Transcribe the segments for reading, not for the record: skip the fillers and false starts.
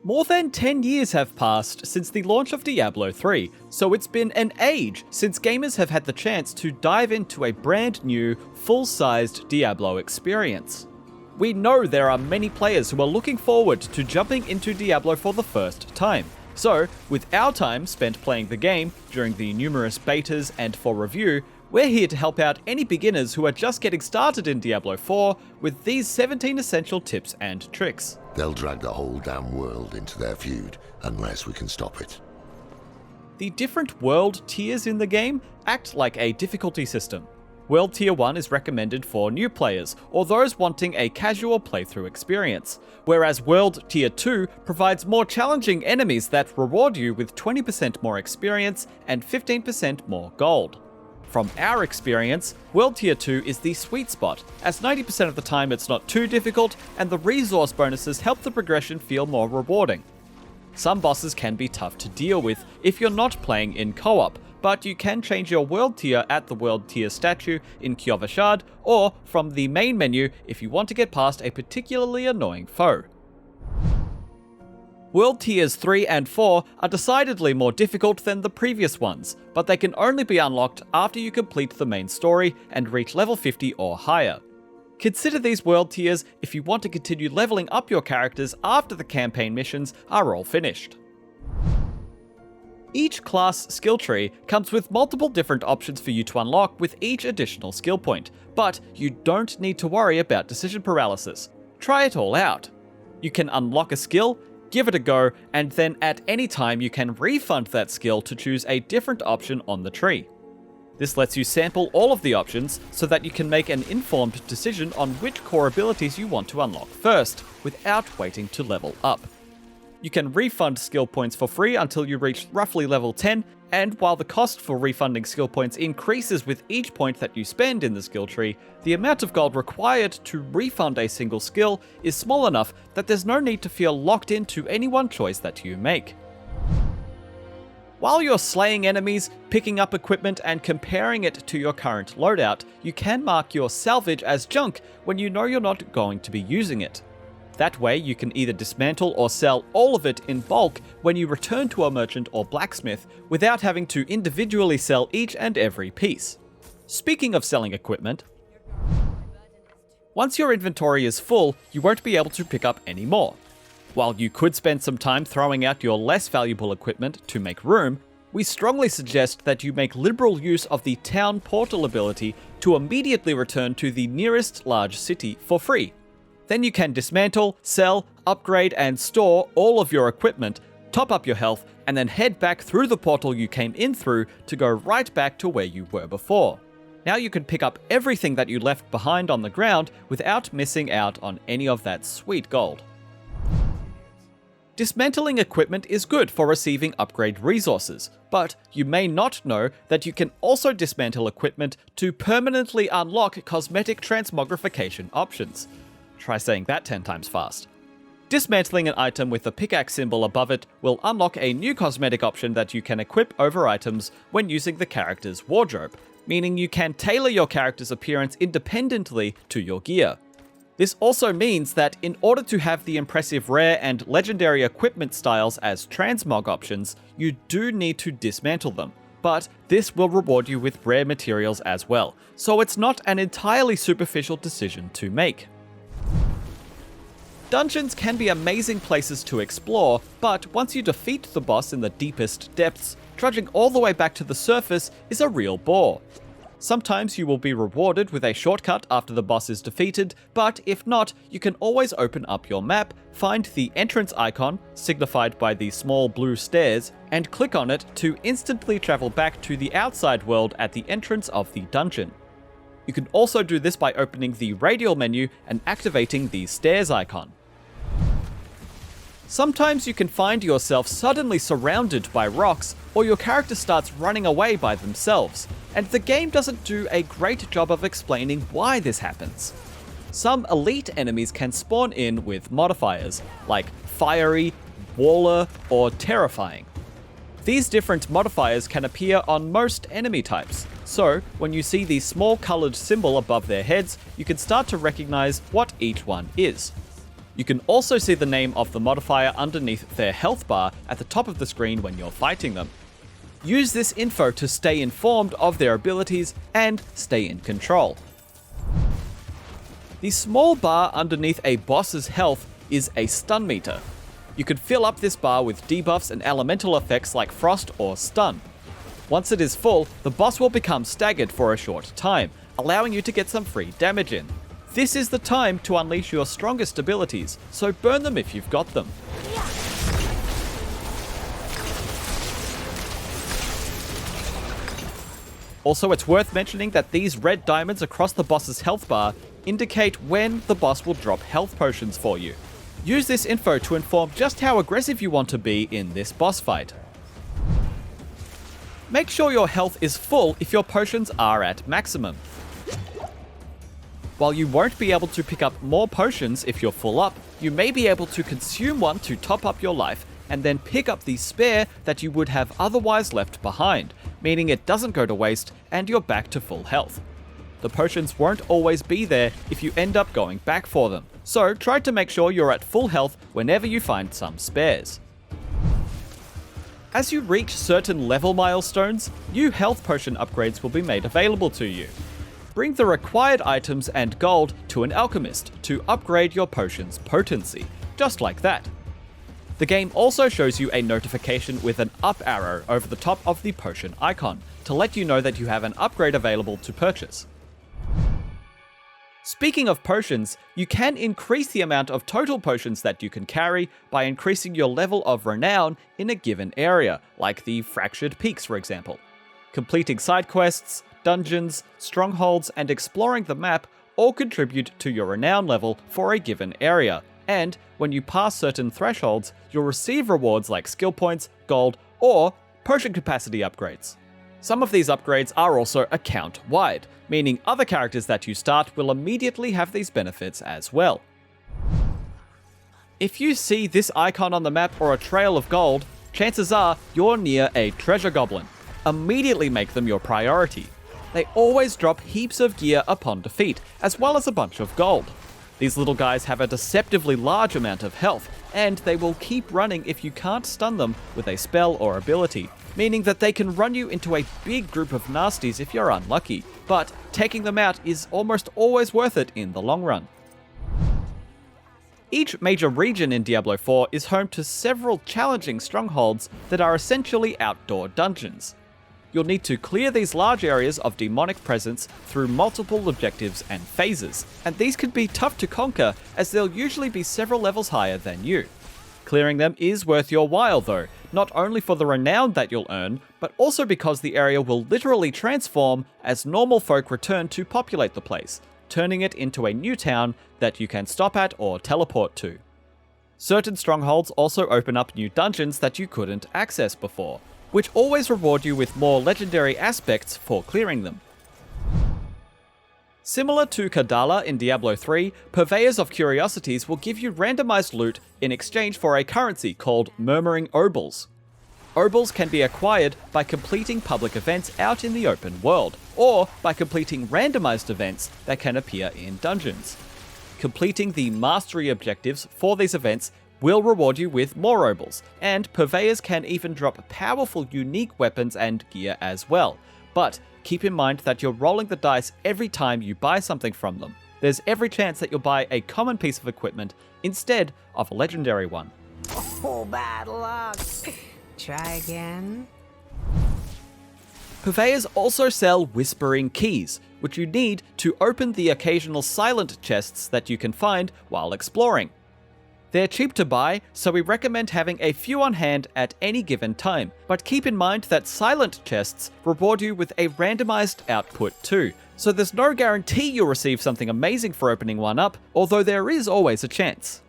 More than 10 years have passed since the launch of Diablo III, so it's been an age since gamers have had the chance to dive into a brand new, full-sized Diablo experience. We know there are many players who are looking forward to jumping into Diablo for the first time. So, with our time spent playing the game during the numerous betas and for review, we're here to help out any beginners who are just getting started in Diablo IV with these 17 essential tips and tricks. They'll drag the whole damn world into their feud, unless we can stop it. The different world tiers in the game act like a difficulty system. World Tier 1 is recommended for new players, or those wanting a casual playthrough experience, whereas World Tier 2 provides more challenging enemies that reward you with 20% more experience and 15% more gold. From our experience, World Tier 2 is the sweet spot, as 90% of the time it's not too difficult, and the resource bonuses help the progression feel more rewarding. Some bosses can be tough to deal with if you're not playing in co-op, but you can change your world tier at the world tier statue in Curiosities, or from the main menu if you want to get past a particularly annoying foe. World Tiers 3 and 4 are decidedly more difficult than the previous ones, but they can only be unlocked after you complete the main story and reach level 50 or higher. Consider these world tiers if you want to continue leveling up your characters after the campaign missions are all finished. Each class skill tree comes with multiple different options for you to unlock with each additional skill point, but you don't need to worry about decision paralysis. Try it all out. You can unlock a skill, give it a go, and then at any time you can refund that skill to choose a different option on the tree. This lets you sample all of the options so that you can make an informed decision on which core abilities you want to unlock first, without waiting to level up. You can refund skill points for free until you reach roughly level 10, and while the cost for refunding skill points increases with each point that you spend in the skill tree, the amount of gold required to refund a single skill is small enough that there's no need to feel locked into any one choice that you make. While you're slaying enemies, picking up equipment, and comparing it to your current loadout, you can mark your salvage as junk when you know you're not going to be using it. That way, you can either dismantle or sell all of it in bulk when you return to a merchant or blacksmith without having to individually sell each and every piece. Speaking of selling equipment, once your inventory is full, you won't be able to pick up any more. While you could spend some time throwing out your less valuable equipment to make room, we strongly suggest that you make liberal use of the town portal ability to immediately return to the nearest large city for free. Then you can dismantle, sell, upgrade, and store all of your equipment, top up your health, and then head back through the portal you came in through to go right back to where you were before. Now you can pick up everything that you left behind on the ground without missing out on any of that sweet gold. Dismantling equipment is good for receiving upgrade resources, but you may not know that you can also dismantle equipment to permanently unlock cosmetic transmogrification options. Try saying that 10 times fast. Dismantling an item with the pickaxe symbol above it will unlock a new cosmetic option that you can equip over items when using the character's wardrobe, meaning you can tailor your character's appearance independently to your gear. This also means that in order to have the impressive rare and legendary equipment styles as transmog options, you do need to dismantle them, but this will reward you with rare materials as well, so it's not an entirely superficial decision to make. Dungeons can be amazing places to explore, but once you defeat the boss in the deepest depths, trudging all the way back to the surface is a real bore. Sometimes you will be rewarded with a shortcut after the boss is defeated, but if not, you can always open up your map, find the entrance icon, signified by the small blue stairs, and click on it to instantly travel back to the outside world at the entrance of the dungeon. You can also do this by opening the radial menu and activating the stairs icon. Sometimes you can find yourself suddenly surrounded by rocks, or your character starts running away by themselves, and the game doesn't do a great job of explaining why this happens. Some elite enemies can spawn in with modifiers, like Fiery, Waller, or Terrifying. These different modifiers can appear on most enemy types, so when you see the small coloured symbol above their heads, you can start to recognise what each one is. You can also see the name of the modifier underneath their health bar at the top of the screen when you're fighting them. Use this info to stay informed of their abilities and stay in control. The small bar underneath a boss's health is a stun meter. You can fill up this bar with debuffs and elemental effects like frost or stun. Once it is full, the boss will become staggered for a short time, allowing you to get some free damage in. This is the time to unleash your strongest abilities, so burn them if you've got them. Also, it's worth mentioning that these red diamonds across the boss's health bar indicate when the boss will drop health potions for you. Use this info to inform just how aggressive you want to be in this boss fight. Make sure your health is full if your potions are at maximum. While you won't be able to pick up more potions if you're full up, you may be able to consume one to top up your life and then pick up the spare that you would have otherwise left behind, meaning it doesn't go to waste and you're back to full health. The potions won't always be there if you end up going back for them, so try to make sure you're at full health whenever you find some spares. As you reach certain level milestones, new health potion upgrades will be made available to you. Bring the required items and gold to an alchemist to upgrade your potion's potency, just like that. The game also shows you a notification with an up arrow over the top of the potion icon to let you know that you have an upgrade available to purchase. Speaking of potions, you can increase the amount of total potions that you can carry by increasing your level of renown in a given area, like the Fractured Peaks for example. Completing side quests, dungeons, strongholds, and exploring the map all contribute to your renown level for a given area, and when you pass certain thresholds, you'll receive rewards like skill points, gold, or potion capacity upgrades. Some of these upgrades are also account-wide, meaning other characters that you start will immediately have these benefits as well. If you see this icon on the map or a trail of gold, chances are you're near a treasure goblin. Immediately make them your priority. They always drop heaps of gear upon defeat, as well as a bunch of gold. These little guys have a deceptively large amount of health, and they will keep running if you can't stun them with a spell or ability, meaning that they can run you into a big group of nasties if you're unlucky, but taking them out is almost always worth it in the long run. Each major region in Diablo IV is home to several challenging strongholds that are essentially outdoor dungeons. You'll need to clear these large areas of demonic presence through multiple objectives and phases, and these can be tough to conquer as they'll usually be several levels higher than you. Clearing them is worth your while though, not only for the renown that you'll earn, but also because the area will literally transform as normal folk return to populate the place, turning it into a new town that you can stop at or teleport to. Certain strongholds also open up new dungeons that you couldn't access before, which always reward you with more legendary aspects for clearing them. Similar to Kadala in Diablo III, Purveyors of Curiosities will give you randomized loot in exchange for a currency called Murmuring Obols. Obols can be acquired by completing public events out in the open world, or by completing randomized events that can appear in dungeons. Completing the mastery objectives for these events will reward you with more Obols, and Purveyors can even drop powerful unique weapons and gear as well. But keep in mind that you're rolling the dice every time you buy something from them. There's every chance that you'll buy a common piece of equipment instead of a legendary one. Oh, bad luck. Try again. Purveyors also sell Whispering Keys, which you need to open the occasional silent chests that you can find while exploring. They're cheap to buy, so we recommend having a few on hand at any given time, but keep in mind that silent chests reward you with a randomized output too, so there's no guarantee you'll receive something amazing for opening one up, although there is always a chance.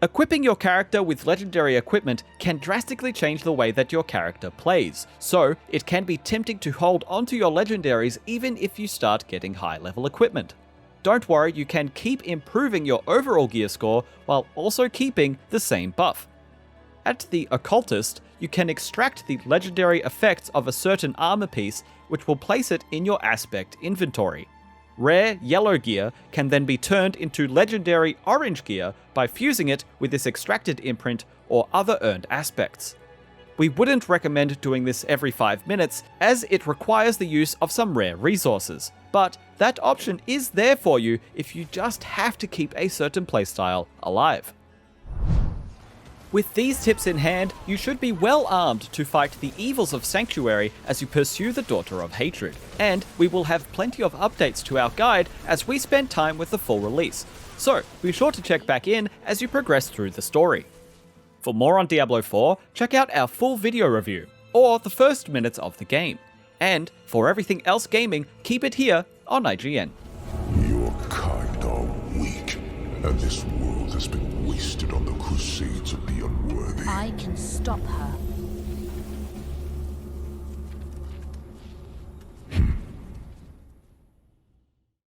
Equipping your character with legendary equipment can drastically change the way that your character plays, so it can be tempting to hold onto your legendaries even if you start getting high level equipment. Don't worry, you can keep improving your overall gear score while also keeping the same buff. At the Occultist, you can extract the legendary effects of a certain armor piece, which will place it in your aspect inventory. Rare yellow gear can then be turned into legendary orange gear by fusing it with this extracted imprint or other earned aspects. We wouldn't recommend doing this every 5 minutes, as it requires the use of some rare resources, but that option is there for you if you just have to keep a certain playstyle alive. With these tips in hand, you should be well armed to fight the evils of Sanctuary as you pursue the Daughter of Hatred, and we will have plenty of updates to our guide as we spend time with the full release, so be sure to check back in as you progress through the story. For more on Diablo 4, check out our full video review, or the first minutes of the game. And for everything else gaming, keep it here on IGN. Your kind are weak, and this world has been wasted on the crusades of the unworthy. I can stop her.